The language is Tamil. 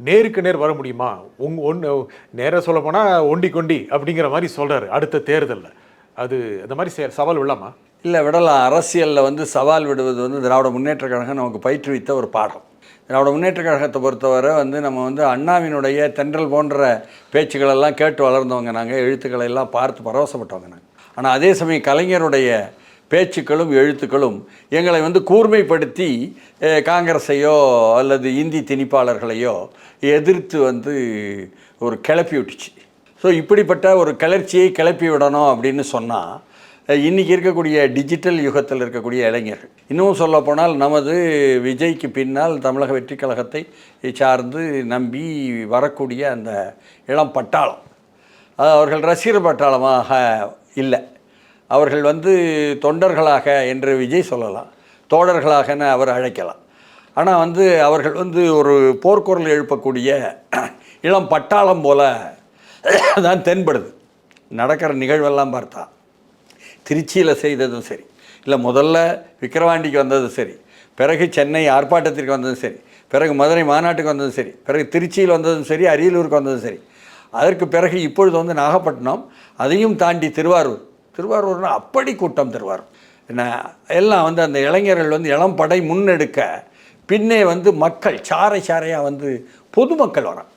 நேருக்கு நேர் வர முடியுமா? நேரா சொல்லப்போனால் ஒண்டி கொண்டி அப்படிங்கிற மாதிரி சொல்கிறாரு அடுத்த தேர்தலில். அது அந்த மாதிரி சவால் விடலாமா? இல்லை, விடலாம். அரசியலில் வந்து சவால் விடுவது வந்து திராவிட முன்னேற்ற கழகம் நமக்கு பயிற்றுவித்த ஒரு பாடம். திராவிட முன்னேற்ற கழகத்தை பொறுத்தவரை வந்து நம்ம வந்து அண்ணாவினுடைய தென்றல் போன்ற பேச்சுக்களெல்லாம் கேட்டு வளர்ந்தவங்க நாங்கள், எழுத்துக்களை எல்லாம் பார்த்து பரவசப்பட்டவங்க நாங்கள். ஆனால் அதே சமயம் கலைஞருடைய பேச்சுக்களும் எழுத்துக்களும் எங்களை வந்து கூர்மைப்படுத்தி காங்கிரஸையோ அல்லது இந்தி திணிப்பாளர்களையோ எதிர்த்து வந்து ஒரு கிளப்பி விட்டுச்சு. ஸோ இப்படிப்பட்ட ஒரு கிளர்ச்சியை கிளப்பி விடணும் அப்படின்னு சொன்னால் இன்றைக்கி இருக்கக்கூடிய டிஜிட்டல் யுகத்தில் இருக்கக்கூடிய இளைஞர்கள், இன்னும் சொல்லப்போனால் நமது விஜய்க்கு பின்னால் தமிழக வெற்றி கழகத்தை சார்ந்து நம்பி வரக்கூடிய அந்த இளம் பட்டாளம், அவர்கள் ரசிகர் பட்டாளமாக இல்லை, அவர்கள் வந்து தொண்டர்களாக என்று விஜய் சொல்லலாம், தோழர்களாகன்னு அவர் அழைக்கலாம். ஆனால் வந்து அவர்கள் வந்து ஒரு போர்க்குரல் எழுப்பக்கூடிய இளம் பட்டாளம் போல தான் தென்படுது. நடக்கிற நிகழ்வெல்லாம் பார்த்தா திருச்சியில் செய்ததும் சரி, இல்லை முதல்ல விக்கிரவாண்டிக்கு வந்ததும் சரி, பிறகு சென்னை ஆர்ப்பாட்டத்திற்கு வந்ததும் சரி, பிறகு மதுரை மாநாட்டுக்கு வந்ததும் சரி, பிறகு திருச்சியில் வந்ததும் சரி, அரியலூருக்கு வந்ததும் சரி, அதற்கு பிறகு இப்பொழுது வந்து நாகப்பட்டினம், அதையும் தாண்டி திருவாரூர்னா அப்படி கூட்டம். திருவாரூர் என்ன எல்லாம் வந்து அந்த இளைஞர்கள் வந்து இளம் படை முன்னெடுக்க பின்னே வந்து மக்கள் சாரையாக வந்து பொதுமக்கள் வரான்.